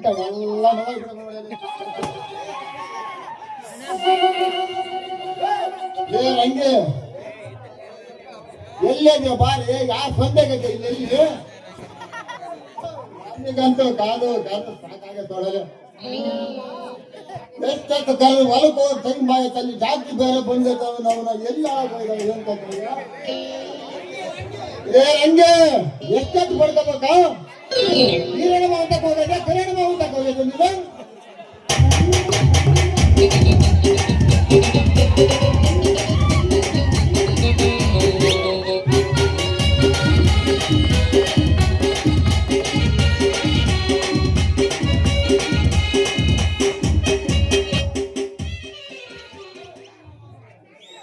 ಗಂಟೆ ಎಲ್ಲ ಹಂಗೆ ಎಲ್ಲೇ ಬಾರಿ ಯಾರು ಬಂದಾಗೈತೆ ಇಲ್ಲಿ ನಮಗಂತೂ ಕಾದು ಸಾಕಾಗ ತೊಳಲೆ ಎಷ್ಟೊತ್ತು ಕಲ್ ಹೊಲಕ್ಕೆ ಹೋಗಿ ಟೈಮ್ ಆಗೈತೆ ಅಲ್ಲಿ ಜಾಸ್ತಿ ಬೇರೆ ಬಂದಿರ್ತಾವೆ ನಾವು ಎಲ್ಲ ಹಂಗೆ ಎಷ್ಟೊತ್ತು ಬಡ್ಕೋಬೇಕ ನೀರಣ ಮಾವುಂಟಕ್ಕೆ ಹೋಗೈತೆ ಕರಿಯಣ ಮಾವುಂಟಕ್ಕೆ ಹೋಗೈತೆ ನೀವು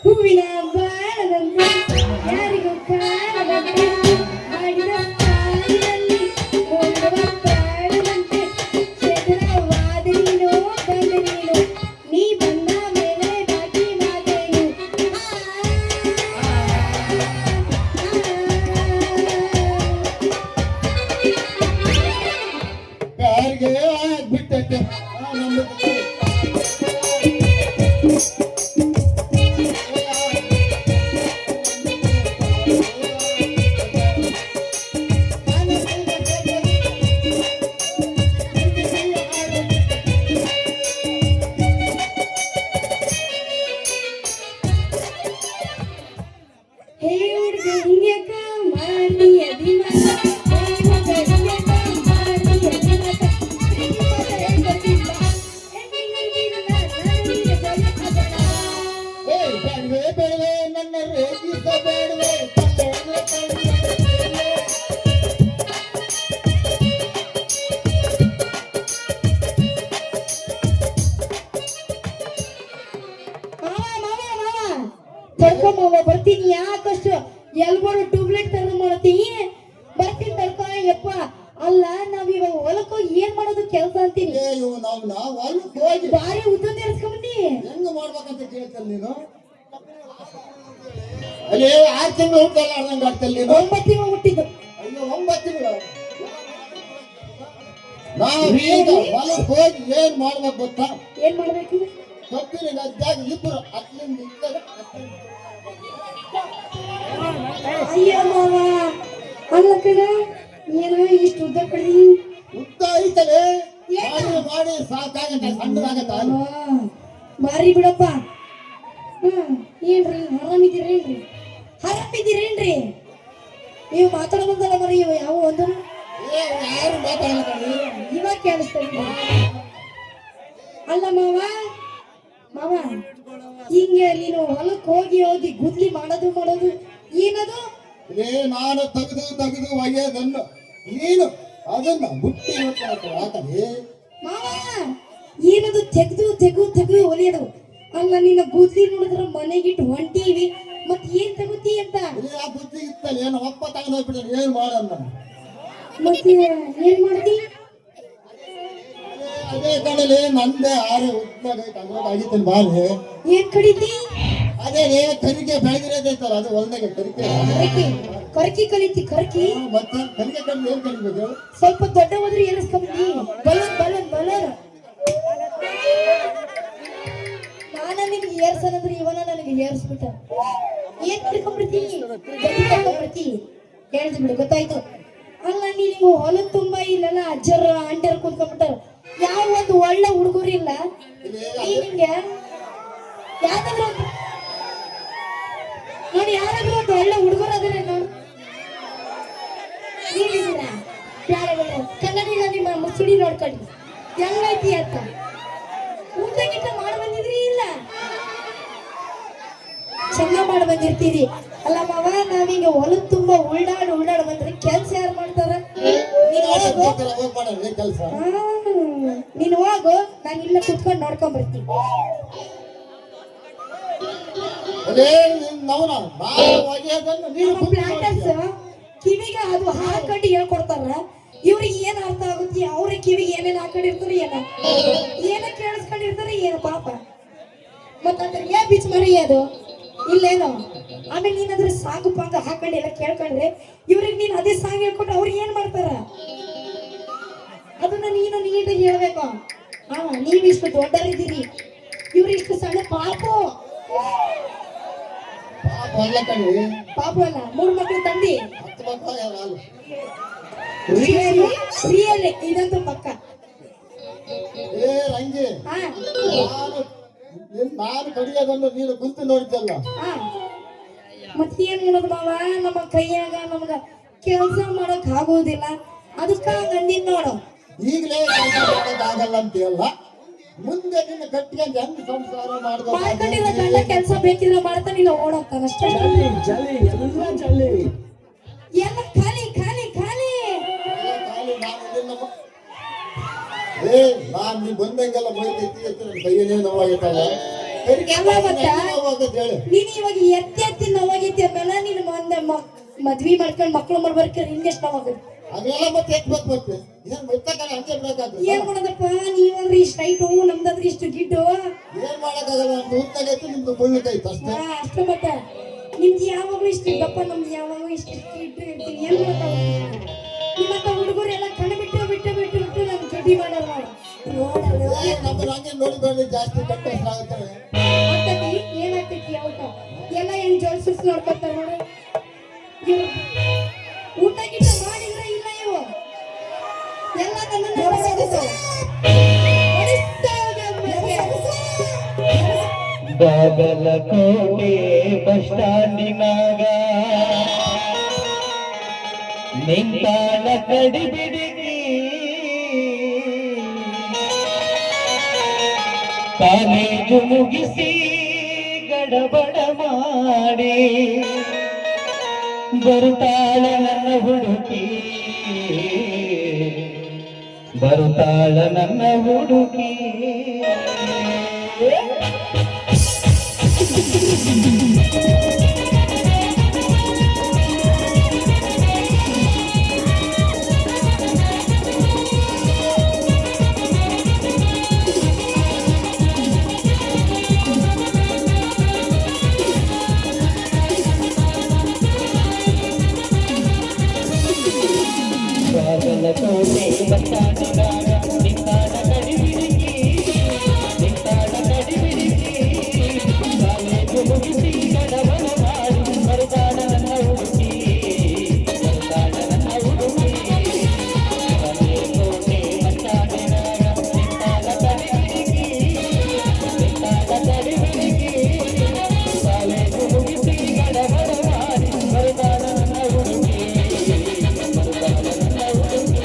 ಹೂವಿನ ಬಾಳದಂತೆ ಯಾರಿಗೂ ಕಾಣದಂತೆ ಮಾಡಿದ ಕಾಲಿನಲ್ಲಿ ಹೋಗುವ ಬಾಳದಂತೆ ಚಂದ್ರವಾದ ನೀನು ಬಂದ ನೀನು ನೀ ಬಂದ ಮೇಲೆ ಬಾಕಿ ಮಾತೇನು ಯಾರಿಗೆ ಬಿಟ್ಟಕ್ಕೆ ನನ್ನ ರೇಗಿಸಬೇಡವೆ ತಡ್ಕೊಂಬ ಬರ್ತೀನಿ ಯಾಕಷ್ಟು ಎಲ್ಬರು ಟ್ಯೂಬ್ಲೈಟ್ ತರದು ಮಾಡತ್ತೀನಿ ಬರ್ತೀನಿ ತಡ್ಕೊ ಯಪ್ಪ ಅಲ್ಲ ನಾವ್ ಇವಾಗ ಹೊಲಕ್ಕೋ ಏನ್ ಮಾಡೋದು ಕೆಲಸ ಅಂತೀನಿ ಬಾರಿ ಉದ್ದ ಏರ್ಸ್ಕೊಂಬಂದಿ ಹೆಂಗ ಮಾಡ್ಬೇಕಂತ ಕೇಳ್ತಲ್ಲ ನೀನು ಅಲ್ಲಿ 6 ತಿಂಗಳು ಹುಟ್ಟಲ್ಲ ಅರ್ಧಂಗ ಆಗ್ತಲ್ಲ ನೀನು 9 ತಿಂಗಳು ಹುಟ್ಟಿದ್ದು ಅಯ್ಯೋ 9 ತಿಂಗಳು ನಾವೀಗ ಹೊಲಕ್ಕೆ ಹೋಗಿ ಏನ್ ಮಾಡ್ಬೇಕು ಗೊತ್ತಾ ಏನ್ ಮಾಡ್ಬೇಕು ಕಬ್ಬಿನ ಗದ್ದಾಗ ಇಬ್ರು ಅತ್ಲಿಂದ ಅಯ್ಯೋ ಮಾವ ಅಲ್ಲ ಕಡೆ ಏನೋ ಇಷ್ಟು ಉದ್ದ ಕಡಿ ಉದ್ದ ಐತಲೆ ಮಾಡಿ ಸಾಕಾಗತ್ತ ಸಣ್ಣದಾಗತ್ತ ಬಾರಿ ಬಿಡಪ್ಪ ಏನ್ರಿ ಆರಾಮಿದ್ದೀರೇನ್ರಿ ಆರಾಮಿದ್ದೀರೇನ್ರಿ ನೀವು ಮಾತಾಡೋದಲ್ಲ ಮರಿ ಇವ ಯಾವ ಒಂದು ಯಾರು ಮಾತಾಡಲ್ಲ ಇವಾಗ ಕೇಳಿಸ್ತಾ ಅಲ್ಲ ಮಾವ ಮಾವ ಹಿಂಗೆ ನೀನು ಹೊಲಕ್ಕೆ ಹೋಗಿ ಗುದ್ಲಿ ಮಾಡೋದು ಏನದು ನಾನು ತೆಗೆದು ಒಯ್ಯೋದನ್ನು ನೀನು ಅದನ್ನ ಬುಟ್ಟಿ ಹಾಕಲಿ ಮಾವ ಏನದು ತೆಗೆದು ಒಲಿಯೋದು ಅಲ್ಲ ನಿನ್ನ ಗುದ್ಲಿ ನೋಡಿದ್ರ ಮನೆಗಿಟ್ಟು ಹೊಂಟೀವಿ ಮತ್ ಏನ್ ತಗೋತಿ ಅಂತ ಆ ಬುದ್ಧಿ ಇತ್ತಲ್ಲ ಏನು ಒಪ್ಪ ತಗೊಂಡೋಗ್ಬಿಟ್ರೆ ಏನ್ ಮಾಡಲ್ಲ ಮತ್ತೆ ಏನ್ ಮಾಡ್ತಿ ಅದೇ ಕಡಲೆ ನಂದೇ ಆರೆ ಆಗಿತ್ತೇನೆ ಬಾರಿ ಏನ್ ಕಡಿತಿ ಅದೇ ಕರಿಗೆ ಬೆಳಗಿರೋದೈತಲ್ಲ ಅದು ಹೊಲ್ದಾಗೆ ಕರ್ಕಿ ಕಲಿತಿ ಕರ್ಕಿ ಮತ್ತೆ ಕರಿಗೆ ಕಡ್ದು ಏನ್ ಕಲಿಬೇಕು ಸ್ವಲ್ಪ ದೊಡ್ಡ ಹೋದ್ರೆ ಏನಿಸ್ಕೊಂಡಿ ಬಲನ್ ನಾನ ನಿನ್ಗೆ ಏರ್ಸನಂದ್ರೆ ಇವನ ನನಗೆ ಏರ್ಸ್ಬಿಟ್ಟ ಏನ್ ಕಡ್ಕೊಂಡ್ಬಿಡ್ತೀನಿ ಗತಿ ಕಡ್ಕೊಂಡ್ಬಿಡ್ತಿ ಹೇಳಿದ್ ಬಿಡು ಗೊತ್ತಾಯ್ತು ಅಲ್ಲ ನೀವು ಹೊಲ ತುಂಬಾ ಇಲ್ಲೆಲ್ಲ ಅಜ್ಜರ ಆಂಟಿಯರ್ ಕುಂತ್ಕೊಂಡ್ಬಿಟ್ಟಾರ ಯಾವ ಒಂದು ಒಳ್ಳೆ ಹುಡುಗರು ಇಲ್ಲ ನಿಂಗೆ ಯಾವ್ದಾದ್ರು ನೋಡಿ ಯಾರಾದ್ರೂ ಒಂದು ಒಳ್ಳೆ ಹುಡುಗರು ಅದನ್ನ ನೋಡು ಕನ್ನಡಿಗ ನಿಮ್ಮ ಮುಸುಡಿ ನೋಡ್ಕೊಳ್ಳಿ ಹೆಂಗೈತಿ ಅಂತ ಊಟ ಗಿಟ್ಟ ಮಾಡಿ ಬಂದಿದ್ರಿ ಇಲ್ಲ ಚೆನ್ನಾಗ್ ಮಾಡಿ ಬಂದಿರ್ತೀರಿ ಅಲ್ಲ ಮಾವ ನಾವೀಗ ಹೊಲದ ತುಂಬಾ ಉಳ್ಳಾಡ್ ಬಂದ್ರೆ ಕೆಲ್ಸ ಯಾರು ಮಾಡ್ತಾರ ನೀನ್ ಹೋಗು ನಾನು ಇಲ್ಲ ಕುತ್ಕೊಂಡು ನೋಡ್ಕೊಂಡ್ ಬರ್ತೀನಿ ಪ್ಲಾಂಟರ್ಸ್ ಕಿವಿಗೆ ಅದು ಹಾಕೊಂಡು ಹೇಳ್ಕೊಡ್ತಾರ ಇವ್ರಿಗೆ ಏನ್ ಅರ್ಥ ಆಗುತ್ತೆ ಅವ್ರ ಕಿವಿಗೆ ಏನೇನ್ ಹಾಕೊಂಡಿರ್ತಾರೆ ಏನ ಕೇಳಿಸ್ಕೊಂಡಿರ್ತಾರೆ ಏನು ಪಾಪ ಮತ್ತಂದ್ರೆ ಏನ್ ಬೀಚ್ ಮರಿ ಅದು ಇಲ್ಲೇನೋ ಆಮೇಲೆ ನೀನಾದ್ರೆ ಸಾಂಗ್ ಪಾಂಗ್ ಹಾಕೊಂಡು ಎಲ್ಲ ಕೇಳ್ಕೊಂಡ್ರೆ ಇವ್ರಿಗೆ ನೀನ್ ಅದೇ ಸಾಂಗ್ ಹೇಳ್ಕೊಂಡ್ರೆ ಅವ್ರಿಗೆ ಏನ್ ಮಾಡ್ತಾರ ಅದನ್ನ ನೀನು ನೀಟಾಗಿ ಹೇಳ್ಬೇಕು. ನೀವಿಷ್ಟು ದೊಡ್ಡರಿದ್ದೀರಿ, ಇವ್ರು ಇಷ್ಟು ಸಣ್ಣ ಪಾಪು. ಪಾಪ ಅಲ್ಲ ಕಣಿ, ಪಾಪು ಅಲ್ಲ, 3 ಮಕ್ಕಳು ತಂದಿ. 10 ಮಕ್ಕಳು ಯಾರು ರಿಯಲ್ ಇದಂತೂ ಪಕ್ಕ. ಏ ರಂಗಿ, ಹಾ ನಾನು ಕಡಿಯೋದನ್ನು ನೀನು ಕುಂತು ನೋಡಿದ್ದಲ್ಲ. ಹಾ ಮತ್ತೇನ್ ಮಾಡೋದು ಮಾವ, ನಮ್ಮ ಕೈಯಾಗ ನಮ್ಗ ಕೆಲಸ ಮಾಡಕ್ ಆಗೋದಿಲ್ಲ, ಅದಕ್ಕ ಗಂಡಿನ ನೋಡು. ಈಗಲೇ ಕೆಲಸ ಮಾಡೋಕ್ಕಾಗಲ್ಲ ಅಂತೀಯಲ್ಲ, ಮುಂದೆ ನಿನ್ನ ಕಟ್ಟಿಗೆ ಹೆಂಗ್ ಸಂಸಾರ ಮಾಡ್ಕೊಂಡಿರೋ ಗಂಡ ಕೆಲಸ ಬೇಕಿದ್ರೆ ಮಾಡ್ತಾನಿಲ್ಲ, ಓಡೋಗ್ತಾನ ಅಷ್ಟೇ. ಎಲ್ಲ ಖಾಲಿ ಖಾಲಿ ಖಾಲಿ. ಏ ನಾನ್ ನೀ ಬಂದಂಗೆಲ್ಲ ಮೈ ಎತ್ತಿ ಎತ್ತಿ ನನ್ನ ಕೈಯೇ ನೋವಾಗೈತಲ್ಲ. ಎಲ್ಲ ಗೊತ್ತಾ? ಹೇಳಿ ನೀನ್ ಇವಾಗ ಎತ್ತಿ ನೋವಾಗೈತಿ ಅಂದಲ್ಲ, ನೀನು ಮುಂದೆ ಮದ್ವಿ ಮಾಡ್ಕೊಂಡು ಮಕ್ಳು ಮಾಡ್ಬರ್ಕ ನಿನ್ಗೆಷ್ಟು ನೋವಾಗುತ್ತೆ. ಅದೆಲ್ಲ ಮತ್ತೆ ಎತ್ಬೇಕು ಮತ್ತೆ ಏನ್ ಬೈತಕ್ಕ ಹಂಗೆ ಬಿಡಕ್ಕಾಗ್ತದೆ. ಏನ್ ಮಾಡೋದಪ್ಪ, ನೀವಂದ್ರೆ ಇಷ್ಟ ಹೈಟು, ನಮ್ದಂದ್ರೆ ಇಷ್ಟು ಗಿಡ್ಡು. ಏನ್ ಮಾಡಕ್ಕಾಗಲ್ಲ, ನಮ್ದು ಉತ್ತಾಗೈತೆ ನಿಮ್ದು ಮುಳ್ಳಿಕೈತೆ ಅಷ್ಟೇ. ಅಷ್ಟೇ ಮತ್ತೆ. ನಿಮ್ದು ಯಾವಾಗಲೂ ಇಷ್ಟು ಗಪ್ಪ, ನಮ್ದು ಯಾವಾಗೂ ಇಷ್ಟು ಗಿಡ್ಡು ಇರ್ತೀನಿ. ಏನ್ ಮಾಡಕ್ಕಾಗಲ್ಲ. ನಿಮ್ಮಂತ ಹುಡುಗರು ಎಲ್ಲ ಕಣ್ಣು ಬಿಟ್ಟು ಬಿಟ್ಟು ಬಿಟ್ಟು ಬಿಟ್ಟು ನಮ್ ಗಡ್ಡಿ ಮಾಡೋರು ನಮ್ಮನ್ನ ಹಂಗೆ ನೋಡಿದ್ರೆ ಜಾಸ್ತಿ ಕಟ್ಟೋದಾಗುತ್ತೆ. ಏನಾಗ್ತೈತಿ ಔಟ ಎಲ್ಲ ಹೆಂಗ್ ಜೋಲ್ಸಿಸ್ ನೋಡ್ಕೊತಾರ ನೋಡು. ಇವ್ರು ಊಟ ಗಿಟ್ಟ ಮಾಡಿದ್ರೆ ಇಲ್ಲ, ಇವು ಎಲ್ಲ ಬಾಗಲಕೋಟೆ ಬಸ್ ಸ್ಟ್ಯಾಂಡಿನಾಗ ನಿಂತಾಳ ಕಡಿಬಿಡಿಗಿ, ಕಾಲೇಜು ಮುಗಿಸಿ ಗಡಬಡ ಮಾಡಿ ಬರುತ್ತಾಳ ನನ್ನ ಹುಡುಕಿ, ಬರುತ್ತಾಳ ನನ್ನ ಹುಡುಕಿ. ಬಾಗಲಕೋಟೆ ಬಸ್ ಸ್ಟ್ಯಾಂಡಿನಾಗ ನಿಂತಾಳ ಕಡಿಬಿಡಿಗಿ, ನಿಂತಾಳ ಕಡಿಬಿಡಿಗಿ, ಕಾಲೇಜು ಮುಗಿಸಿ ಗಡಬಡ ಮಾಡಿ ಬರುತ್ತಾಳ ನನ್ನ ಹುಡುಕಿ, ಬರುತ್ತಾಳ ನನ್ನ ಹುಡುಕಿ. ಬಾಗಲಕೋಟೆ ಬಸ್ ಸ್ಟ್ಯಾಂಡಿನಾಗ ನಿಂತಾಳ ಕಡಿಬಿಡಿಗಿ, ನಿಂತಾಳ ಕಡಿಬಿಡಿಗಿ, ಕಾಲೇಜು ಮುಗಿಸಿ ಗಡಬಡ ಮಾಡಿ ಬರುತ್ತಾಳ ನನ್ನ ಹುಡುಕಿ, ಬರುತ್ತಾಳ ನನ್ನ ಹುಡುಕಿ.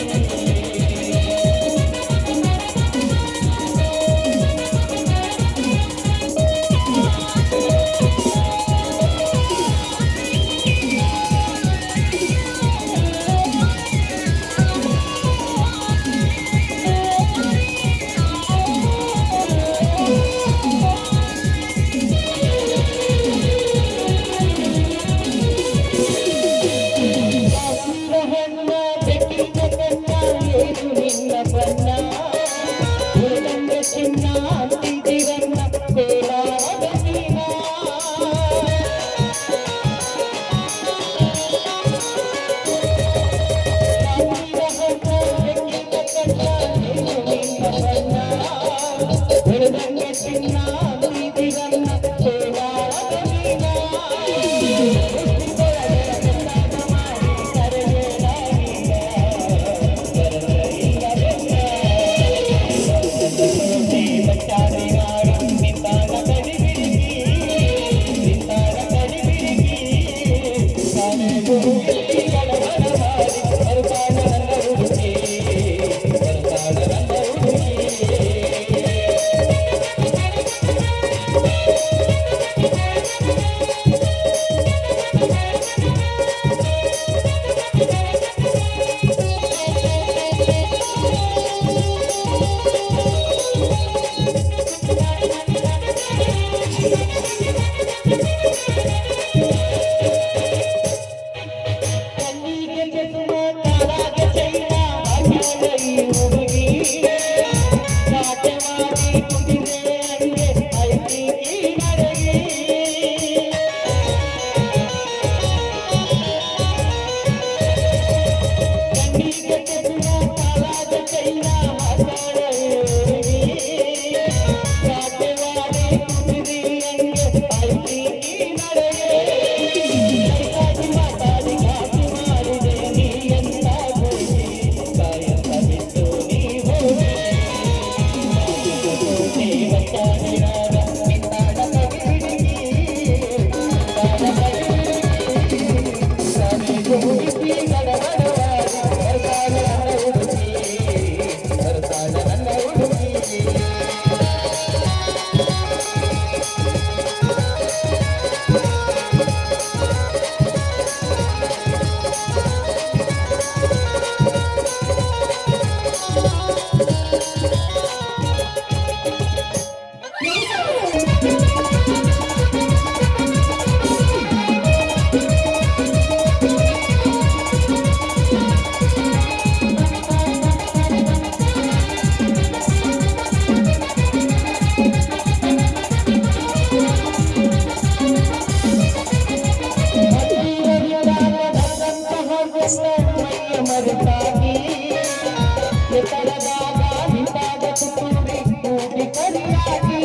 ಹಣ್ಣ ಬೆಕ್ಕಿನ ಕಣ್ಣ ಏನು ನಿನ್ನ ಬಣ್ಣ, ಹುಡುಗಂಗ ಚಿನ್ನ ಅಂತಿದಿರನ್ನ ಕೋಲಾರದ ನೀನ. ಹಣ್ಣ ಬೆಕ್ಕಿನ ಕಣ್ಣ ಏನು ನಿನ್ನ ಬಣ್ಣ, ಹುಡುಗಂಗ ಚಿನ್ನ ಅಂತಿದಿರನ್ನ ಕೋಲಾರದ ನೀನ. ಸಾಧ್ಯವಾದೆ ಕುದುರೆಯಂಗೆ ಐತಿ ನಡೆಯೇ ಕೈಕಾಟಿ ಮಾತಾಡಿ ಘಾಟಿ ಮಾಡಿದೆ ನೀ ಎಂತ ಹೋಗಿ ಕಾಯಕ ಬಿಟ್ಟು ನೀ ಹೋಗಿ ದೇವತಾಡಿರಾಗ ನಿನ್ನಾಡ ಕವಿಡಿಗಿ ಹುಡುಕಿ ಗಡಗಡವಾಗಿ ಬರ್ತಾಳೆ ನನ್ನ ಹುಡುಗಿ ಬರ್ತಾಳೆ ನನ್ನ ಹುಡುಗಿ ಮೈಯ ಮರೆತಾಗಿ ಎತ್ತರದಾಗ ನಿಂತಾಗ ತುತ್ತೂರಿ ಕೂಡಿ ಕರಿಯಾಗಿ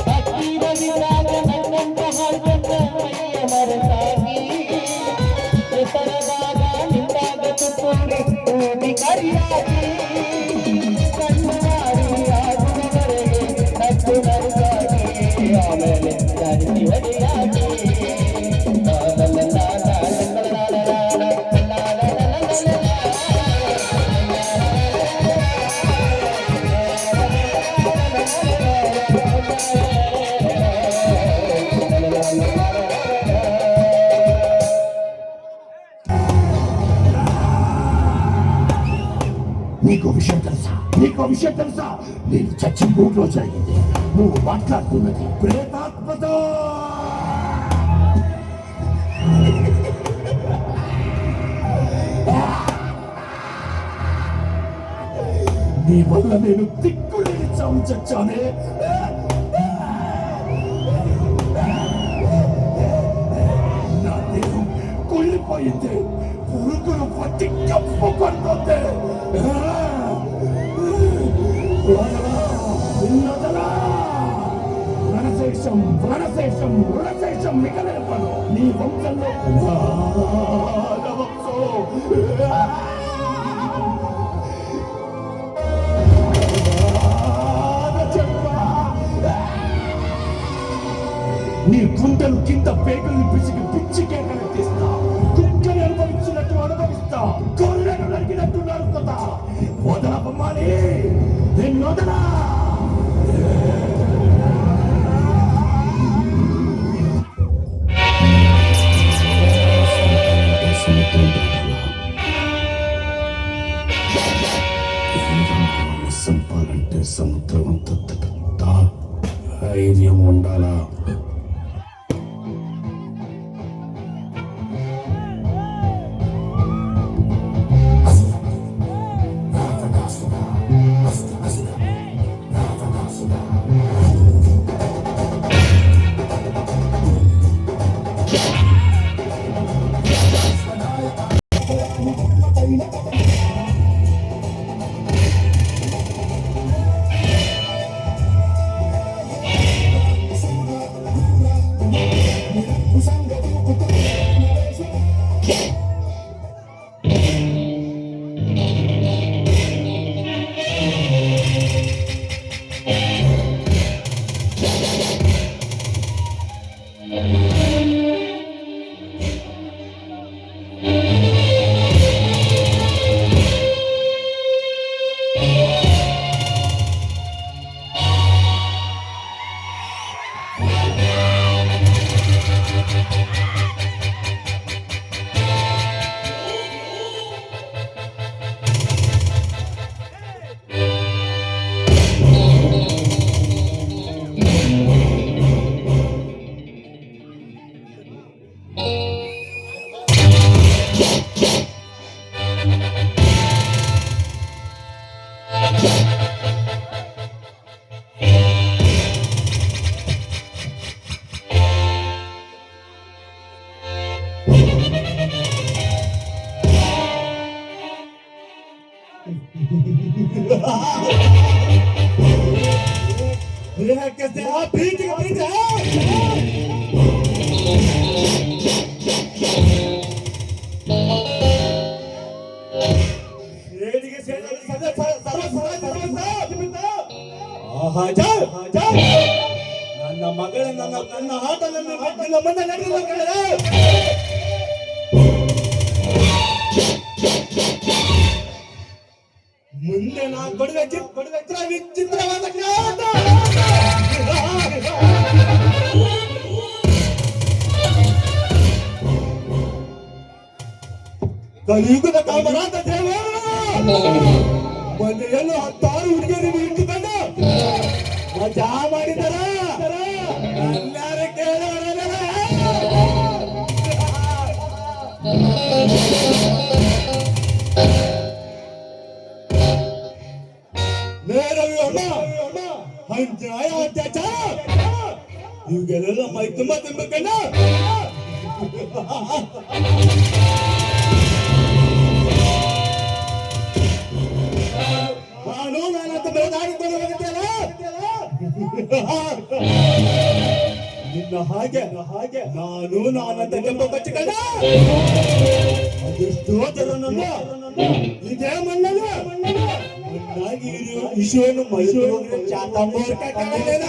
ಹತ್ತಿರವಿದ್ದಾಗ ನನ್ನಂತ ಹಾಡ್ಕೊಂಡ ಮೈಯ ಮರೆತಾಗಿ ಎತ್ತರದಾಗ ನಿಂತಾಗ ತುತ್ತೂರಿ ಕೂಡಿ ಕರಿಯಾಗಿ ಕಣ್ಣು ಮಾಡಿ ಆಗುವವರೆಗೆ ನಕ್ಕು ನರುಗಾಗಿ ಆಮೇಲೆ ದಾರಿ ಹೊಡೆಯಾಗಿ నీకో విషయం తెలుసా నేను చచ్చి 3 రోజులు అయింది నువ్వు మాట్లాడుతున్నది ప్రేతాత్మతో నీ వల్ల నేను దిక్కులేని చావు చచ్చానే నా దేహం కుళ్ళిపోయింది పురుగులు పట్టి కప్పుకొంటుంది రణశేషం మిగలేపను నీ వంశంలో నీ గుండెలు కింద పేగుల్ని పిసికి పిచ్చి కేకలు తీస్తా కుక్కని అనుభవించినట్టు అనుభవిస్తా గొర్రెను నరికినట్టు నరుకుతా వదలపమ్మాలి నేను వదలా సంపాలంటే సముద్రం అంత పెద్ద ధైర్యం ఉండాలా ಪ್ರೀತಿಗೆ ಪ್ರೀತಿ ಸೇಡಿಗೆ ಸೇಡಿ ನನ್ನ ಮಗಳ ನನ್ನ ಆಟವನ್ನು ಮುಂದೆ ನಡೆಯುವ ಮುಂದೆ ನಾ ಕೊಡುವೆ ಚಿತ್ರ ವಿಚಿತ್ರವಾದ ಕಲಿಯುಗದ ಕಾಮರಾದ ದೇವ ಮನೆಯಲ್ಲೂ 10 ಹುಡುಗಿಯರಿಗೆ ಇಟ್ಟುಕೊಂಡು ಮಜಾ ಮಾಡಿದಾರ ಎಲ್ಲಾರು ಕೇಳೋರಲ್ಲ ಅನ್ಯಾಯ ಅತ್ಯಾಚಾರ ಇವುಗಳೆಲ್ಲ ಮೈ ತುಂಬಾ ತುಂಬಕಣ್ಣ ನಾನಂತ ಬೆಳೆದಾಡಿಕೊಂಡು ಹೋಗುತ್ತೇನೆ ನಿನ್ನ ಹಾಗೆ ನಾನಂತ ಕೆಂಪ ಬಚ್ಚಿಕೊಂಡ ಅದೆಷ್ಟೋ ಜನರನ್ನ ಇದೇ ಮಣ್ಣಲ್ಲಿ ಮಣ್ಣಾಗಿ ವಿಷಯವನ್ನು ಮೈಸೂರು ಚಾತಂಬೋರ್ಕ ಕಾಣಲೇನ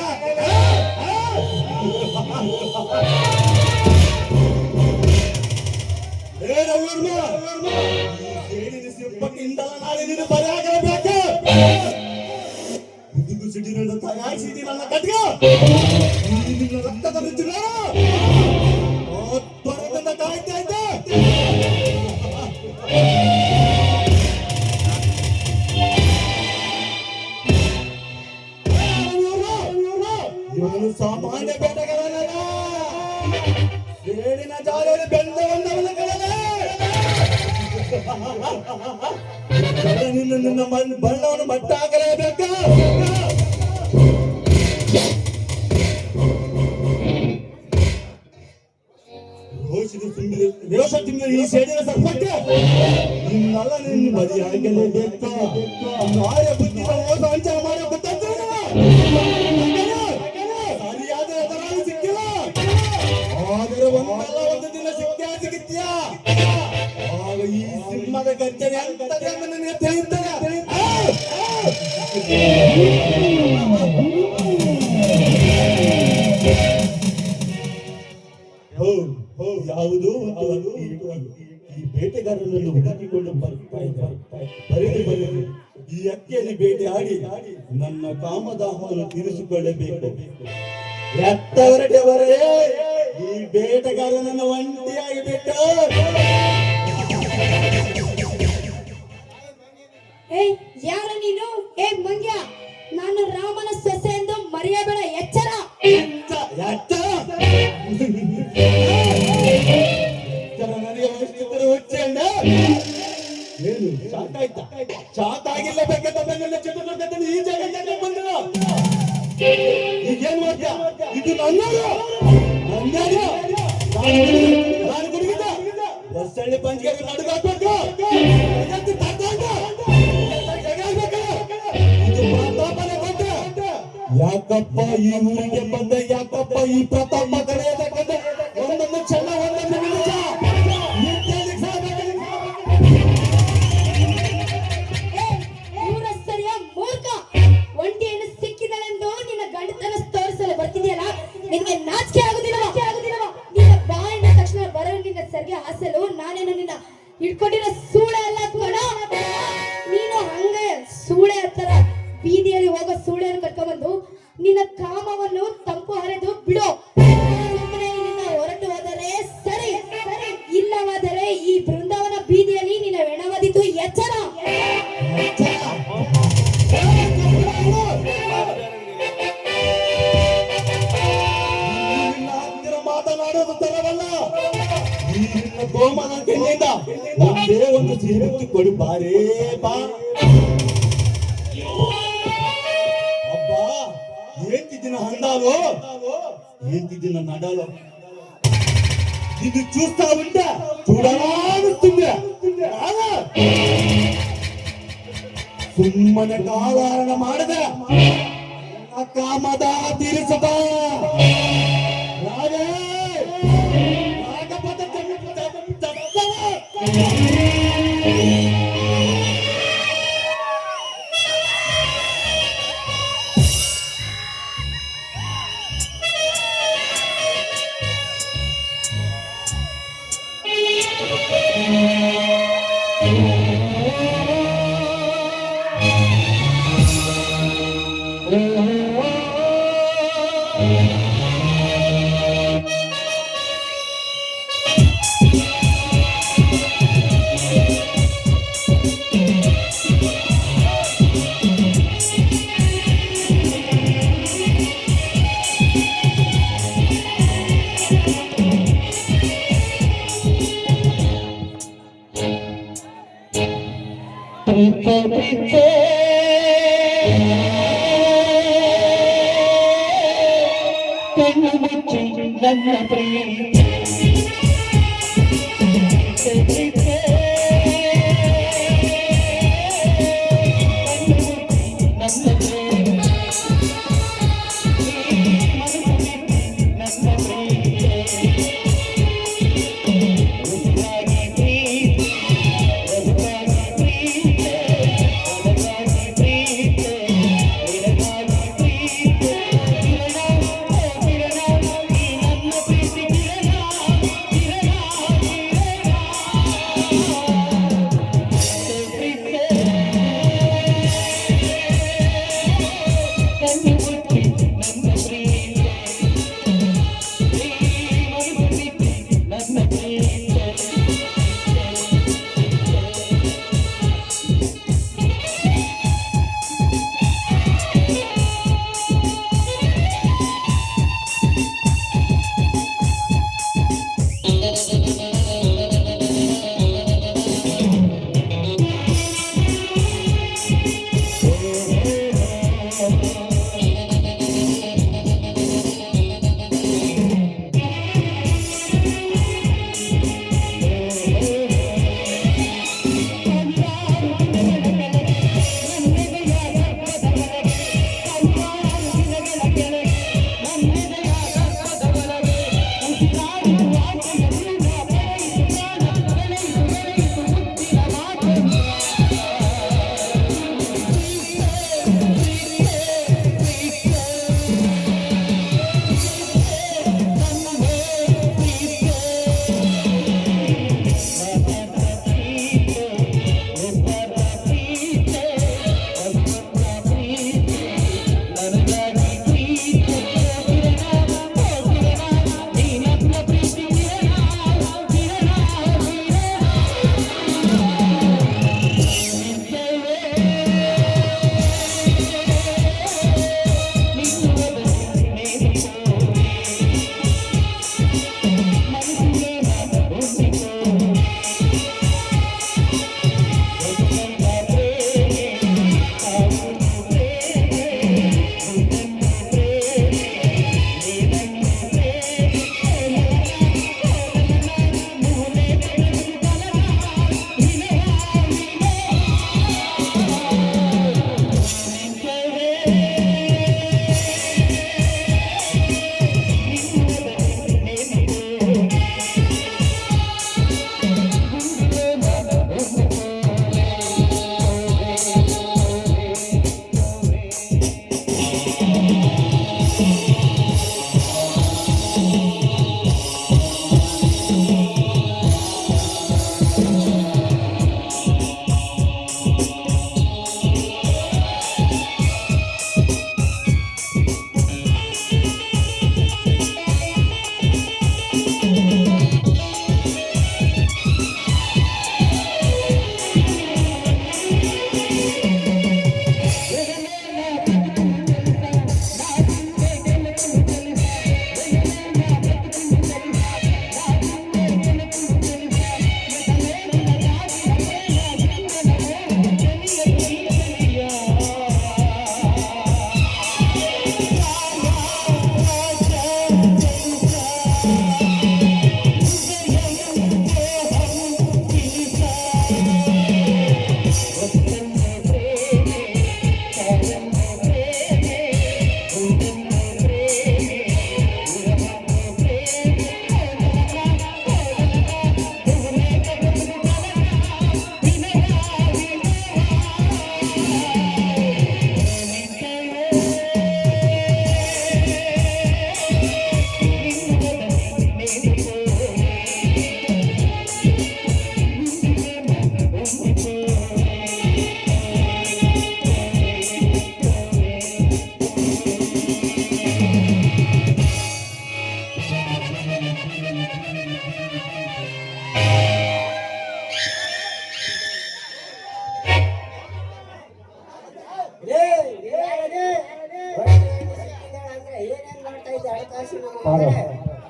ಸಿಂಪಕ್ಕಿಂದಲ ನಾಳೆ ನೀನು ಬರೆಯಾಗಬೇಕು ಹುಡುಗು ಸಿಡಿನ ತಯಾರಿಸಿದಿ ನನ್ನ ಕಟ್ಗ ನಿನ್ನ ರಕ್ತದ ರುಚಿ ತ್ವರದಿಂದ ಕಾಯ್ತಾ ಇದ್ದೆ ಇವನು ಸಾಮಾನ್ಯ ಬೇಟೆಗಾರನಲ್ಲ ಸೇಡಿನ ಜಾಲಲ್ಲಿ ಬೆಂದವನ್ನವನ ನಿನ್ನ ಬಣ್ಣವನ್ನು ಮಟ್ಟ ಹಾಕಲೇಬೇಕು ರೋಷ ತಿಂಗಳು ಈ ಸೇಡಿನ ಸರ್ಪಕ್ಕೆ ನಿನ್ನೆಲ್ಲ ನಿನ್ನ ಬದಿ ಹಾಕಲೇಬೇಕು ನಾಳೆ ಬುದ್ಧಿನ ಮೋಸ ಅಂಚನ ಮಾಡೋ ಗೊತ್ತಾಗ್ತದೆ ಸರಿಯಾದ ಎದುರಾಗಿ ಸಿಕ್ಕಿಲ್ಲ ಆದರೆ ಒಂದಲ್ಲ ಒಂದು ದಿನ ಸಿಗುತ್ತೀಯಾ ಆಗ ಈ ಸಿಂಹದ ಗರ್ಜನೆ ಅಂತದೆ ಅಂತ ನನಗೆ ತಿಳಿಯುತ್ತದೆ ಯಾವುದು ಈ ಬೇಟೆಗಾರನನ್ನು ಹುಡುಕಿಕೊಂಡು ಬರೆದು ಈ ಅಕ್ಕಿಯಲ್ಲಿ ಬೇಟೆ ಆಡಿ ನನ್ನ ಕಾಮದಾಹವನ್ನು ತೀರಿಸಿಕೊಳ್ಳಬೇಕು ಎತ್ತವರಟೆವರೇ ಈ ಬೇಟೆಗಾರನನ್ನು ಒಂಟಿಯಾಗಿ ಬಿಟ್ಟು ಯಾರ ನೀನು ಮಂಗ್ಯ ನಾನು ರಾಮನ ಸೊಸೆ ಎಂದು ಮರೆಯಬೇಡ ಎಚ್ಚರ ಏನು ಸಾಕಾಯ್ತಾ ಸಾಕಾಗಿಲ್ಲ ಬೇಕಂತ ಚಿತ್ರದುರ್ಗದಲ್ಲಿ ಈ ಜಾಗಕ್ಕೆ ಬಂದಿಲ್ಲ ಈಗೇನ್ ಮಾಡ್ತೀಯ ಇದು ನಾನು ಕುಡಿದ ಬಸ್ಸಳ್ಳಿ ಪಂಚಿಗೆ ನಡುಗಾಕ್ಬೇಕು ಯಾಕಪ್ಪ ಈ ಊರಿಗೆ ಬಂದ ಯಾಕಪ್ಪ ಈ ಪ್ರತಾಪ ಕಡೆಯದ ಬಂದ ಒಂದೊಂದು ಚೆನ್ನ ಒಂದೊಂದು ನಿಮಿಷ ಮೂರ್ಖ ಒಂಟಿಯನ್ನು ಸಿಕ್ಕಿದಳೆಂದು ನಿನ್ನ ಗಂಡತನ ತೋರಿಸಲು ಬರ್ತಿದೆಯಲ್ಲ ನಿನಗೆ ನಾಚಿಕೆ ಆಗುದಿಲ್ಲವಾ ನಿನ್ನ ಬಾಯಿನ ತಕ್ಷಣ ಬರಲು ನಿನ್ನ ಸರಿಗೆ ಹಾಸಲು ನಾನೇನು ನಿನ್ನ ಹಿಡ್ಕೊಂಡಿರೋ ಸೂಳೆ ಅಲ್ಲ ಕಣ ನೀನು ಹಂಗೆ ಸೂಳೆ ಹತ್ತರ ಬೀದಿಯಲ್ಲಿ ಹೋಗೋ ಸೂಳೆಯನ್ನು ಕರ್ಕೊಂಡ್ಬಂದು ನಿನ್ನ ಕಾಮವನ್ನು ತಂಪು ಹರಿದು ಬಿಡೋ ಸುಮ್ಮನೆ ಇಲ್ಲಿಂದ ಹೊರಟು ಹೋದರೆ ಸರಿ ಇಲ್ಲವಾದರೆ ಈ ಬೃಂದಾವನ ಬೀದಿಯಲ್ಲಿ ನಿನ್ನ ಹೆಣವದಿತು ಎಚ್ಚರ ಮಾತನಾಡೋದು ತರವಲ್ಲ ಗೋಮನ ಕೆನ್ನಿಂದ ಒಂದೇ ಒಂದು ಸಿಹಿರುಚಿ ಕೊಡಿ ಬಾರೇ ಬಾ ಅಬ್ಬಾ ఏంటిదిన అందాలో ఏంటిదిన నడాలో ఇది చూస్తా ఉంటే చూడాలనిస్తుంది ಸುಮ್ಮನೆ ಕಾಲಹರಣ ಮಾಡದ ಕಾಮದ ತೀರಿಸದ ರಾಜೇ ರಾಗಪದ ಕಣ್ಣು ಮುಚ್ಚಿ ನನ್ನ ಪ್ರೀತಿ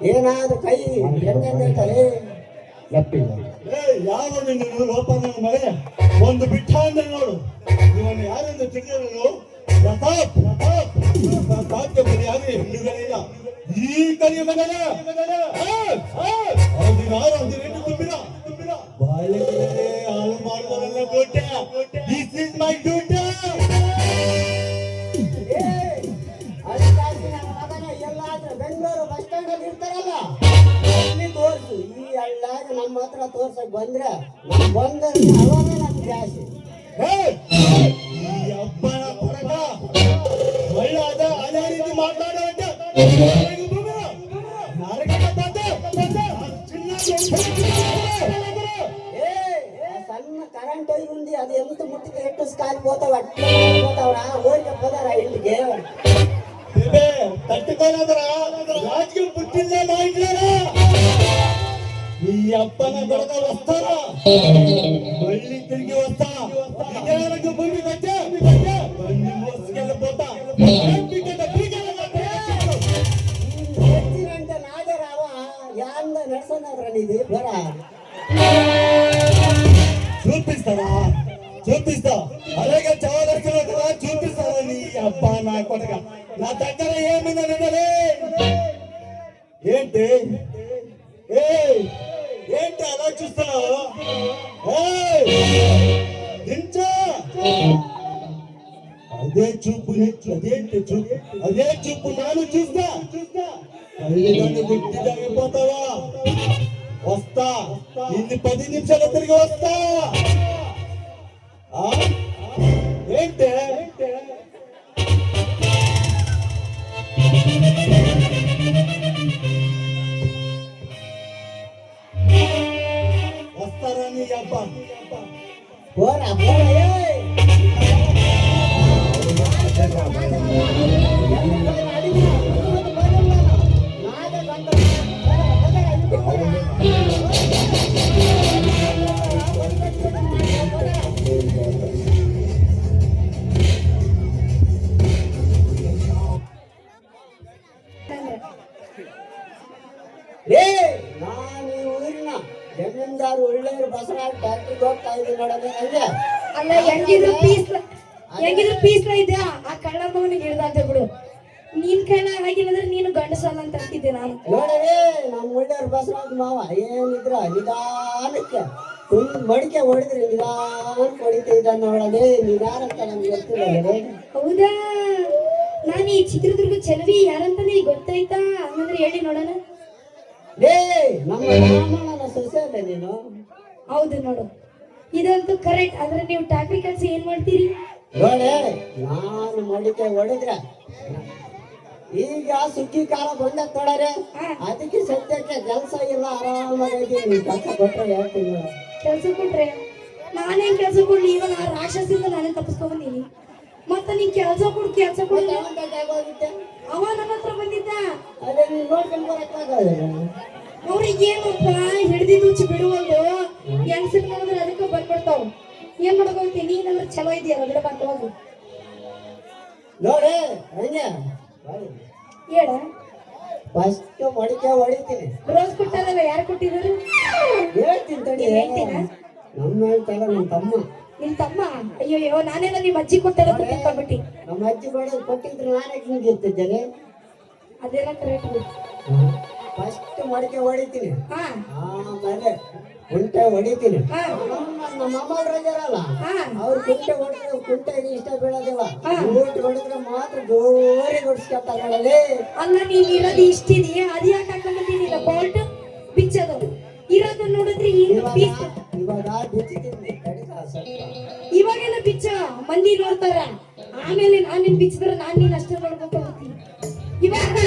ಏನಾದ್ರು ಕೈ ಹೆಂಗಂದ್ರೆ ಲೆಫ್ಟಿಲ್ಲ ಯಾವ ನಿನ್ನ ಲೋಪ ನನ್ನ ಮಗನೇ ಒಂದು ಬಿಟ್ಟ ಅಂದ್ರೆ ನೋಡು ಇವನು ಯಾರೆಂದು ತಿಳಿಯಲು ಪ್ರತಾಪ್ ಪ್ರತಾಪ್ಗೆ ಬಲಿಯಾಗಿ ಹೆಣ್ಣುಗಳಿಲ್ಲ ಈ ಕಲಿಯ ಮಗನ ಹದಿನಾರು 18 ತುಂಬಿರ ಬಾಲ್ಯದಲ್ಲಿ ಹಾಳು ಮಾಡುವವರೆಲ್ಲ Gote this is my duty ಎಲ್ಲಾದ್ರೂ ಬೆಂಗಳೂರು ಬಸ್ ಸ್ಟ್ಯಾಂಡ್ ಅಲ್ಲಿ ಇರ್ತಾರಲ್ಲ ಅಲ್ಲಿ ತೋರ್ಸು ಈ ಹಳ್ಳಾಗ ನಮ್ಮ ಹತ್ರ ತೋರ್ಸಕ್ ಬಂದ್ರೆ ನಮ್ ಬಂದ್ರೆ ಅವನೇ ನಮ್ಗೆ ಜಾಸ್ತಿ ಈ ಅಪ್ಪನ ಪರಕ ಒಳ್ಳೆದ ಅದೇ ರೀತಿ ಮಾತಾಡುವಂತ ಸಣ್ಣ ಕರೆಂಟ್ ఉంది ಅದು ಎಂತ ಮುಟ್ಟಿಗೆ ಎಷ್ಟು ಕಾಲು పోతావు అట్లా పోతావురా ఊరికే పోతారా ఇంటికి ತಟ್ಟುಕೊಳ್ಳೋದ್ರ ರಾಜಕೀಯ ಪುಟ್ಟಿಲ್ಲ ಮಾಡಿಲ್ಲ ಈ ಅಪ್ಪನ ಬೆಳಕ ವಸ್ತಾರ ಬಳ್ಳಿ ತಿರುಗಿ ವಸ್ತಾ ಭೂಮಿ ಬಟ್ಟೆ ಮೋಸ್ಗೆಲ್ಲ పోతా ಹೆಚ್ಚಿನಂತೆ ನಾಗರಾವ ಯಾಂದ ನಡ್ಸೋನಾದ್ರ ನೀದಿ ಬರ చూపిస్తా అలాగే చవదర్శన చూపిస్తారా నీ అబ్బా నా కొడక నా దగ్గర ఏమిందనంటే ఏంటి ఏంటి అలా చూస్తున్నావు దించా అదే చూపు అదే చూపు నాను చూస్తా తల్లిదండ్రులు గుట్టి తగ్గిపోతావా వస్తా ఇన్ని 10 నిమిషాలు తిరిగి వస్తా ఏంటి వస్తారా నీ అబ్బా పోరా పోరా ನಾನು ಈ ಊರಿನ ಜಮೀನ್ದಾರು ಒಳ್ಳೆಯವರು ಬಸವರಾಜ್ ಫ್ಯಾಕ್ಟ್ರಿಗೆ ಹೋಗ್ತಾ ಇದ್ದೀನಿ ನೋಡೋದು ಹಂಗೆ ಅಲ್ಲ ಹೆಂಗಿದ್ರು ಪೀಸ್ ಇದೆ ಆ ಕಳ್ಳ ಮಗನಿಗೆ ಹಿಡ್ದಾಂತ ಬಿಡು ನೀನ್ ಕಳ್ಳ ಆಗಿಲ್ಲಂದ್ರೆ ನೀನು ಗಂಡಸಲ್ಲ ಅಂತ ಅಂತಿದ್ದೆ ನಾನು ನೋಡವೇ ನಮ್ಮ ಒಳ್ಳೆಯವ್ರು ಬಸವರಾಜ್ ಮಾವ ಏನಿದ್ರ ನಿಧಾನಕ್ಕೆ ಒಂದು ಮಡಿಕೆ ಹೊಡೆದ್ರೆ ನಿಧಾನಕ್ಕೆ ಹೊಡಿತಾ ಇದ್ದ ನೋಡೋದೇ ನಿಧಾನ ಅಂತ ನಮ್ಗೆ ಗೊತ್ತಿಲ್ಲ ಹೌದಾ ನಾನು ಈ ಚಿತ್ರದುರ್ಗ ಚೆಲುವಿ ಯಾರಂತಾನೆ ಗೊತ್ತಾಯ್ತಾ ಹಂಗಂದ್ರೆ ಹೇಳಿ ನೋಡೋಣ ನಮ್ಮ ರಾಮಣ್ಣನ ಸೊಸೆ ಅಲ್ಲ ನೀನು ಹೌದು ನೋಡು ಇದಂತೂ ಕರೆಕ್ಟ್ ಅಂದ್ರೆ ನೀವು ಟ್ಯಾಕ್ರಿ ಕೆಲಸ ಏನ್ ಮಾಡ್ತೀರಿ ನೋಡೆ ನಾನು ಮಡಿಕೆ ಹೊಡೆದ್ರೆ ಈಗ ಸುಗ್ಗಿ ಕಾಲ ಬಂದ ತೊಡರೆ ಅದಕ್ಕೆ ಸದ್ಯಕ್ಕೆ ಕೆಲಸ ಇಲ್ಲ ಆರಾಮಾಗಿ ಕೆಲಸ ಕೊಟ್ರೆ ಹೇಳ್ತೀನಿ ಕೆಲ್ಸ ಕೊಟ್ರೆ ನಾನೇನ್ ಕೆಲ್ಸ ಕೊಡ್ಲಿ ಇವಾಗ ಆ ರಾಕ್ಷಸಿಂದ ನಾನೇ ತಪ್ಪಿಸ್ಕೊಂಡ್ಬಂದೀನಿ ಮತ್ತ ನೀನ್ ಕೆಲ್ಸ ಕೊಡು ಆಗೋಗುತ್ತೆ ಅವ ನನ್ನ ಹತ್ರ ಬಂದಿದ್ದ ಅದೇ ನೀನ್ ನೋಡ್ಕೊಂಡು ಬರಕ್ಕಾಗಲ್ಲ ಅವ್ರಿಗೆ ಏನಪ್ಪ ಹಿಡ್ದಿದ್ದು ಬಿಡುವಲ್ದು ಹೆಂಗಸರ್ ನೋಡಿದ್ರೆ ಅದಕ್ಕೆ ಬಂದ್ಬಿಡ್ತಾವ್ ಏನ್ ಮಾಡ್ಕೋತಿ ನೀನಂದ್ರೆ ಚಲೋ ಇದೆಯಲ್ಲ ಬಿಡ ಬಂದವಾಗ ನೋಡೆ ಹಂಗೆ ಹೇಳ ಫಸ್ಟ್ ಮಡಿಕೆ ಹೊಡಿತೀನಿ ರೋಸ್ ಕೊಟ್ಟಾರಲ್ಲ ಯಾರು ಕೊಟ್ಟಿದ್ರು ಹೇಳ್ತೀನಿ ತಡಿ ನಮ್ಮ ಹೇಳ್ತಾರ ನಮ್ಮ ತಮ್ಮ ನಿನ್ ತಮ್ಮ ಅಯ್ಯೋ ನಾನೇನ ನಿಮ್ ಅಜ್ಜಿ ಕೊಟ್ಟಾರ ತಿಳ್ಕೊಂಡ್ಬಿಟ್ಟಿ ನಮ್ಮ ಅಜ್ಜಿ ಕೊಟ್ಟಿದ್ರೆ ನಾನೇ ಹಿಂಗಿರ್ತಿದ್ದೇನೆ ಅದೆಲ್ಲ ಕರೆಕ್ಟ್ ಫಸ್ಟ್ ಮಡಿಕೆ ಹೊಡಿತೀನಿ ಹಾ ಆಮೇಲೆ ಕುಂಟೆ ಹೊಡಿತೀನಿ ಹಾ ನಮ್ಮ ಅಮ್ಮವ್ರಾಗ್ಯಾರಲ್ಲ ಹಾ ಅವ್ರು ಕುಂಟೆ ಹೊಡೆದ್ರೆ ಕುಂಟೆಗೆ ಇಷ್ಟ ಬೀಳೋದಿಲ್ಲ ಊಟ ಹೊಡೆದ್ರೆ ಮಾತ್ರ ಜೋರಿ ಹೊಡಿಸ್ಕೊತಾರಲ್ಲೇ ಅಲ್ಲ ನೀನ್ ಇರೋದು ಇಷ್ಟಿದೆಯಾ ಅದ್ ಯಾಕೆ ಹಾಕೊಂಡ್ಬಂದಿನಿಲ್ಲ ಬಾಲ್ಟ್ ಬಿಚ್ಚದು ಇರೋದು ನೋಡಿದ್ರೆ ಈಗ ಪೀಸ್ ಇವಾಗ ಬಿಚ್ಚಿದ್ದೀನಿ ಇವಾಗೆಲ್ಲ ಬಿಚ್ಚ ಮಂದಿ ನೋಡ್ತಾರ ಆಮೇಲೆ ನಾನ್ ನಿನ್ ಬಿಚ್ಚಿದ್ರೆ ನಾನ್ ನೀನ್ ಅಷ್ಟೇ ನೋಡ್ಬೇಕು ಹೋಗ್ತೀನಿ ಇವಾಗ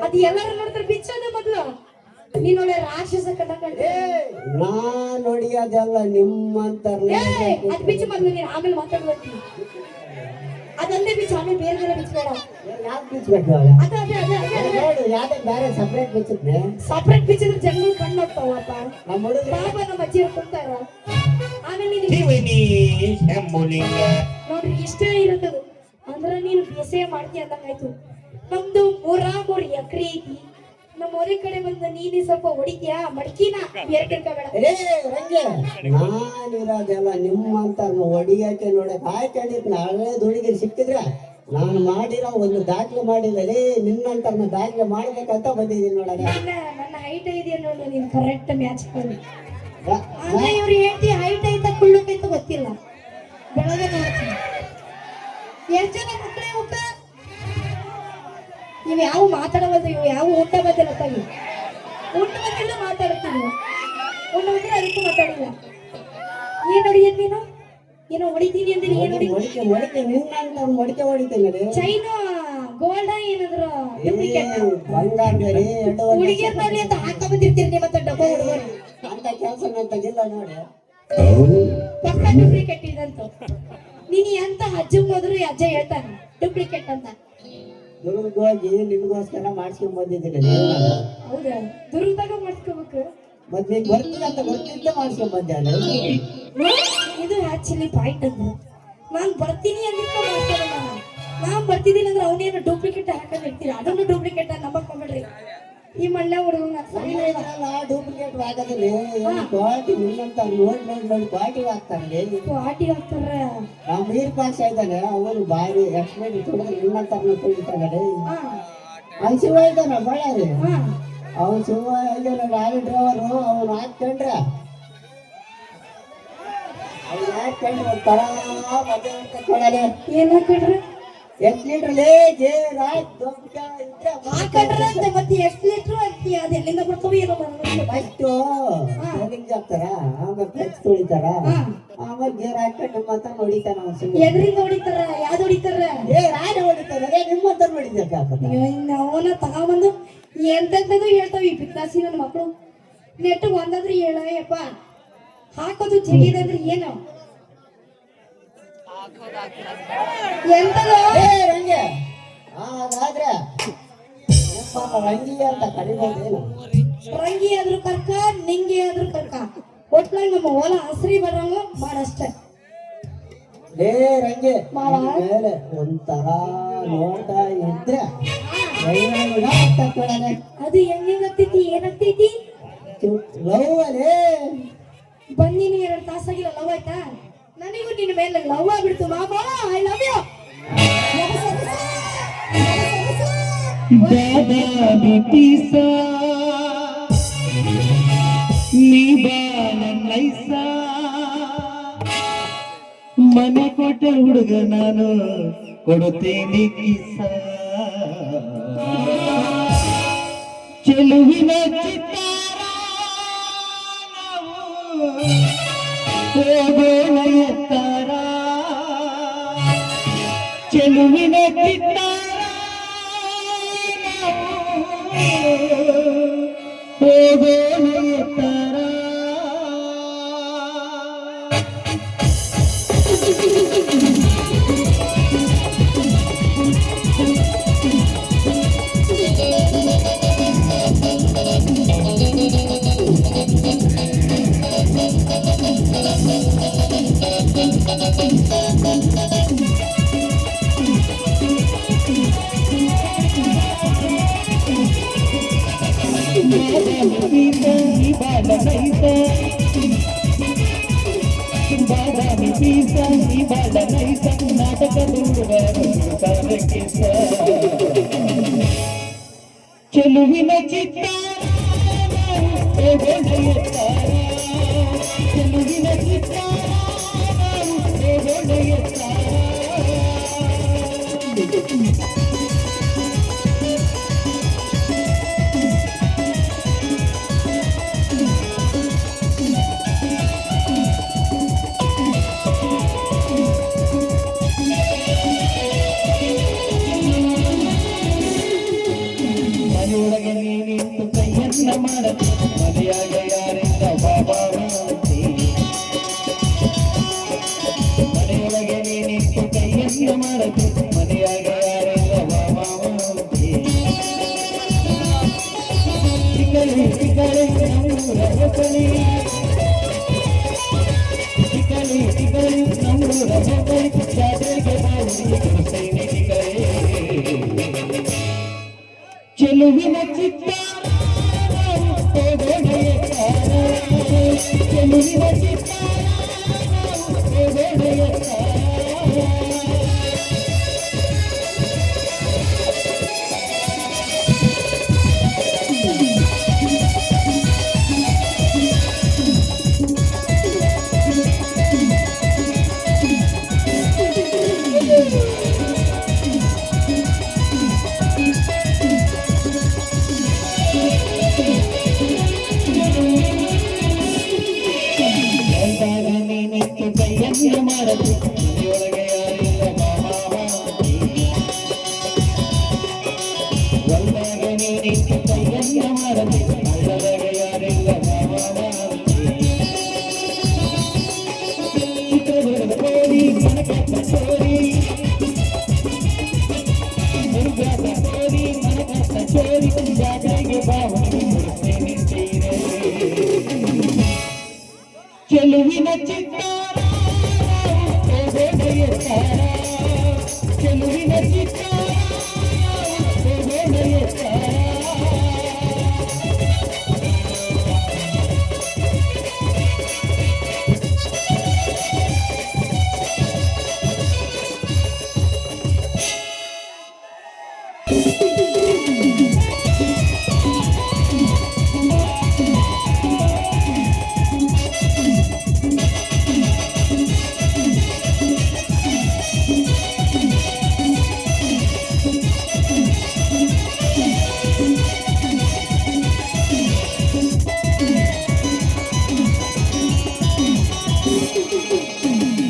ಅದು ಎಲ್ಲರೂ ನೋಡ್ತಾರೆ ಬಿಚ್ಚೋದು ಮೊದ್ಲು ನೀನ್ ಒಳ್ಳೆ ರಾಕ್ಷಸ ಕಟ್ಟಕೊಂಡೆ ನಾನ್ ಹೊಡಿಯೋದೆಲ್ಲ ನಿಮ್ಮಂತಾರ ಅದ್ ಬಿಚ್ಚು ಮೊದ್ಲು ನೀನ್ ಆಮೇಲೆ ಮಾತಾಡ್ಬರ್ತೀನಿ ಅದೊಂದೇ ಬಿಚ್ಚು ಆಮೇಲೆ ಬೇರೆ ಬೇರೆ ಬಿಚ್ಚಬೇಡ ಯಾಕೆ ಬಿಚ್ಚಬೇಕು ಅದ ಅದೇ ಅದೇ ಅದೇ ನೋಡು ಯಾವ್ದೇ ಬೇರೆ ಸಪ್ರೇಟ್ ಬಿಚ್ಚಿದ್ನೆ ಸಪ್ರೇಟ್ ಬಿಚ್ಚಿದ್ರೆ ಜನಗಳು ಕಣ್ಣು ಹೋಗ್ತಾವಪ್ಪ ನಮ್ಮ ಹುಡುಗ ಪಾಪ ನಮ್ಮ ಅಜ್ಜಿ ಕೊಡ್ತಾರ ಆಮೇಲೆ ನೀನು ಶಿವನಿ ಶಂಭುಲಿಂಗ ನೋಡ್ರಿ ಇಷ್ಟೇ ಇರುತ್ತದು ಅಂದ್ರ ನೀನು ಬೇಸಾಯ ಮಾಡ್ತೀಯ ಅಂದಂಗಾಯ್ತು. ನಮ್ದು 3 ಎಕರೆ ಐತಿ. ನಮ್ಮ ಹೊಲ ಕಡೆ ಬಂದ ನೀನು ಸ್ವಲ್ಪ ಹೊಡಿತೀಯಾ ಮಡ್ಕಿನ ಬೇರೆ ತಿಳ್ಕೊಬೇಡ. ರೇ ರಂಗೆ ನಾನಿರೋದೆಲ್ಲ ನಿಮ್ಮಂತ ಹೊಡಿಯಕ್ಕೆ ನೋಡಕ್ ಆಯ್ಕೊಂಡಿದ್ ನಾಳೆ ದುಡಿಗೆ ಸಿಕ್ಕಿದ್ರೆ ನಾನು ಮಾಡಿರೋ ಒಂದು ದಾಖಲೆ ಮಾಡಿದರೆ ನಿನ್ನಂತ ದಾಖಲೆ ಮಾಡ್ಬೇಕಂತ ಬಂದಿದ್ದೀನಿ ನೋಡಗ. ನನ್ನ ಹೈಟ್ ಇದೆಯಾ ನೋಡು ನೀನು ಕರೆಕ್ಟ್ ಮ್ಯಾಚ್ ಮಾಡಿ. ಆದ್ರೆ ಇವ್ರು ಹೇಳ್ತಿ ಹೈಟ್ ಐತ ಕುಳ್ಳಕ್ಕೈತ ಗೊತ್ತಿಲ್ಲ. ಬೆಳಗ್ಗೆ ನೋಡ್ತೀನಿ ಎಷ್ಟು ಜನ ಮಕ್ಕಳೇ ಊಟ ಇವು ಯಾವ ಮಾತಾಡಬಾರ್ದು, ಇವು ಯಾವ ಊಟ ಬಂದಿಲ್ಲಪ್ಪ. ಇವು ಊಟ ಬಂದಿಲ್ಲ ಮಾತಾಡ್ತೀನಿ, ಊಟ ಬಂದಿಲ್ಲ ಅದಕ್ಕೂ ಮಾತಾಡಿಲ್ಲ. ಏನ್ ಹೊಡಿಯದ್ ನೀನು? ಏನೋ ಹೊಡಿತೀನಿ ಅಂದ್ರೆ ಏನ್ ಹೊಡಿ? ಮೊಳಕೆ ನಿನ್ನಂತ ಮೊಳಕೆ ಹೊಡಿತೀನಿ. ಚೈನಾ ಗೋಲ್ಡ ಏನಾದ್ರು ಡೂಪ್ಲಿಕೇಟ್ ಬಂಗಾರದಲ್ಲಿ ಹುಡುಗಿಯರ್ ಮೇಲೆ ಅಂತ ಹಾಕ ಬಂದಿರ್ತೀರಿ ನಿಮ್ಮ ಹತ್ರ ಡಬ್ಬ ಹುಡುಗರು ಅಂತ ಕೆಲಸ ನಂತಾಗಿಲ್ಲ ನೋಡಿ. ಪಕ್ಕ ಡೂಪ್ಲಿಕೇಟ್ ಇದಂತು. ನೀನು ಎಂತ ಅಜ್ಜ ಹೋದ್ರು ಅಜ್ಜ ಹೇಳ್ತಾನೆ ಡೂಪ್ಲಿಕೇಟ್ ಅಂತ. ದುರ್ಗ ಹೋಗಿ ನಿಮಗೋಸ್ಕರ ಮಾಡ್ಸ್ಕೊಂಡ್ ಬಂದಿದ್ದೀನಿ. ಹೌದಾ? ದುರ್ಗದಾಗ ಮಾಡ್ಸ್ಕೋಬೇಕು. ಮತ್ ನೀನ್ ಬರ್ತೀನಿ ಅಂತ ಗೊತ್ತಿದ್ದ ಮಾಡ್ಸ್ಕೊಂಡ್ ಬಂದೆ. ಇದು ಆಕ್ಚುಲಿ ಪಾಯಿಂಟ್ ಅಂತ. ನಾನ್ ಬರ್ತೀನಿ ಅಂದ್ರೆ ಮಾಡ್ತಾರಲ್ಲ, ನಾನ್ ಬರ್ತಿದ್ದೀನಿ ಅಂದ್ರೆ ಅವನೇನು ಡೂಪ್ಲಿಕೇಟ್ ಹಾಕೊಂಡಿರ್ತೀರ. ಅದನ್ನು ಡೂಪ್ಲಿಕೇಟ್ ನಂಬಕೊಂಡ್ಬಿಡ್ರಿ. ಈ ಮಣ್ಣ ಹುಡುಗ ಡೂಪ್ಲಿಕೇಟ್ ಆಗೋದಿಲ್ಲ. ಕ್ವಾಲಿಟಿ ನಿನ್ನಂತ ನೋಡಿ ಕ್ವಾಲಿಟಿ ಆಗ್ತಾರೆ. ಪಾಟಿ ಹಾಕ್ತಾರ. ನಾವು ಮೀರ್ ಪಾಸ್ ಇದ್ದಾನೆ ಅವನು ಬಾರಿ ಎಕ್ಸ್ಪೈರಿ ತೊಳೆದ್ರೆ ನಿನ್ನಂತ ತೊಳಿತಾನೆ. ಅವ್ನು ಶಿವ ಇದ್ದಾನ ಬಳ್ಳಾರಿ. ಅವ್ನು ಶಿವ ಇದ್ದಾನೆ ಗಾಡಿ ಡ್ರೈವರು. ಅವ್ನು ಹಾಕೊಂಡ್ರೆ ಅವ್ನು ಹಾಕೊಂಡ್ರೆ ಒಂಥರ ಮಜಾ ಅಂತ ಕೊಡಲೆ. ಏನ್ ಹಾಕೊಂಡ್ರೆ? 8 ಲೀಟರ್ ಹಾಕೊಂಡ್ರೆ ಮತ್ತೆ ಎಷ್ಟು ಲೀಟ್ರು ಅಂತೀಯ? ಅದು ಎಲ್ಲಿಂದ ಬರ್ತಾವ ಏನೋ ಫಸ್ಟ್ ರನ್ನಿಂಗ್ ಹಾಕ್ತಾರ, ಆಮೇಲೆ ಫ್ಲೆಕ್ಸ್ ತೊಳಿತಾರ, ಆಮೇಲೆ ಗೇರ್ ಹಾಕೊಂಡು ಮಾತ್ರ ಹೊಡಿತಾನ. ಎದ್ರಿಂದ ಹೊಡಿತಾರ? ಯಾವ್ದು ಹೊಡಿತಾರ? ರಾಣಿ ಹೊಡಿತಾರೆ. ನಿಮ್ಮಂತ ಹೊಡಿತಾರೆ. ಅವನ ತಗೊಂಬಂದು ಎಂತದ್ದು ಹೇಳ್ತಾವ ಈ ಬಿತ್ತಾಸಿ ನನ್ನ ಮಕ್ಕಳು. ನೆಟ್ಟು ಒಂದಾದ್ರೂ ಹೇಳಪ್ಪ ಹಾಕೋದು ಜಿಗಿದಂದ್ರೆ ಏನು ಎಂತದ ರಂಗೆ ಹಾಗಾದ್ರೆ ರಂಗಿ ಅಂತ ಕಡಿಮೆ. ರಂಗಿ ಆದ್ರೂ ಕರ್ಕ ನಿಂಗೆ ಆದ್ರೂ ಕರ್ಕ ಒಟ್ಲಾಗ ನಮ್ಮ ಹೊಲ ಹಸ್ರಿ ಬರಂಗ ಮಾಡಷ್ಟೆ. ರಂಗೆ ಮೇಲೆ ಒಂಥರ ನೋಡ್ತಾ ಇದ್ರೆ ಅದು ಹೆಂಗಾಗ್ತೈತಿ ಏನಾಗ್ತೈತಿ? ಲವ್ ಅಲ್ಲೇ ಬಂದಿನಿ 2 ತಾಸಾಗಿಲ್ಲ. ಲವ್ ಆಯ್ತಾ? ನನಗೂ ನಿನ್ನ ಮೇಲೆ ಲವ್ ಆಗ್ಬಿಡ್ತು ಮಾಮ. I love you. ಬಾದಾಮಿ ಪೀಸ ನೀ ಬಾನೈಸ ಮನೆ ಕೊಟ್ಟ ಹುಡುಗ ನಾನು ಕೊಡುತ್ತೇನೆ ಕಿಸ. ಚೆಲುವಿನ ಚಿತ್ತಾರ ಹೋಗೋಣ ಎತ್ತಾರ. ಚೆಲುವಿನ ಚಿತ್ತಾರ ಹೋಗೋಣ ಎತ್ತಾರ. ಬಾದಾಮಿ ಪೀಸ ಈ ಬಾಡನೈಸ ನಾಟಕ ಚೆಲುವಿನ ಚಿತ್ತಾರ ಚೆಲುವಿನ ಚಿತ್ತಾರ ಮನೆಯೊಳಗೆ ನೀನಿಂತು ಕೈಯನ್ನ ಮಾಡದೆ ಮನೆಯಾಗ ಯಾರಿಂದ ಬಾಬಾ ಮನೆಯೊಳಗೆ ನೀನಿಂತು ಕೈಯನ್ನ ಮಾಡದೆ ಮನೆಯಾಗ ಯಾರಿಂದ ಬಾಬಾ ಚಿಕ್ಕಲಿ ಚಿಕ್ಕಲಿ ನಮ್ಮೂರ ಹೊಸಲಿ ಚಿಕ್ಕಲಿ ಚಿಕ್ಕಲಿ ನಮ್ಮೂರ ಹೊಸಲಿ ಜಾತ್ರೆಗೆ ಬಾಳಿ ಸೈನಿಕ ಚೆಲುವಿನ ಚಿತ್ತಾರ ಹೋಗೋಣೆಯ ತಾರ ಚೆಲುವಿನ ಚಿತ್ತಾರ ಹೋಗೋಣೆಯ ತಾರ ಕೈಯನ್ನು ಮಾಡದು ಮನೆಯೊಳಗೆ ಯಾರಿಲ್ಲ ಮಾಮಾವಾಂತಿ ಹೊಲ್ದಾಗ ನೀನಿಟ್ಟು ಕೈಯನ್ನು ಮಾಡದು ಹಳ್ಳದಾಗ ಯಾರಿಲ್ಲ ಮಾಮಾವಾಂತಿ ಚಿತ್ರದುರ್ಗದ ಕೋರಿ ಮನಕಪ್ಪ ಚೋರಿ ಮುರುಘಾದ ಕೋರಿ ಮನಕಪ್ಪ ಚೋರಿ ಜಾತ್ರೆಗೆ ಬಾವಣಿ ಮುಡಿಸೆ ನಿಂತೀರೆ ಚೆಲುವಿನ ಚಿತ್ತಾರ ಹೋಗೋಣೆಯ ತಾರ ಚೆಲುವಿನ ಚಿತ್ತಾರ ಹೋಗೋಣೆಯ ತಾರ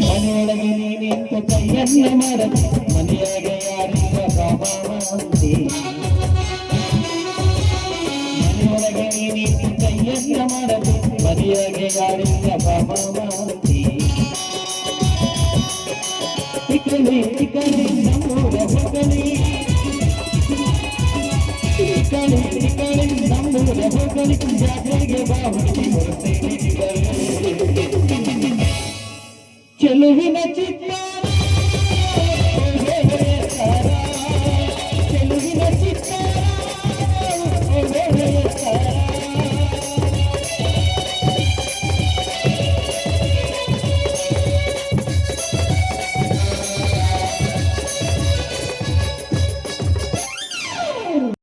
ಮನೆಯೊಳಗೆ ನೀನಿಂತ ಕೈಯನ್ನ ಮಾಡದು ಮನೆಯಾಗ ಯಾರಿಲ್ಲ ಬಾಮಾವಾಂತಿ ಮನೆಯೊಳಗೆ ನೀನಿಂತ ಕೈಯನ್ನ ಮಾಡದು ಮನೆಯಾಗ ಯಾರಿಲ್ಲ ಬಾಮಾವಾಂತಿ ಇಕಲಿ ಇಕಲಿ ನಮ್ಮೂರ ಹೋಗಲಿ ಇಕಲಿ ಇಕಲಿ ನಮ್ಮೂರ ಹೋಗಲಿ ಜಾತ್ರೆಗೆ ಬಾವಣಿ ಬರುತ್ತೇನೆ ಚೆಲುವಿನ ಚಿತ್ತಾರ ಹೋಗೋಣೆಯ ತಾರ ಚೆಲುವಿನ ಚಿತ್ತಾರ ಹೋಗೋಣೆಯ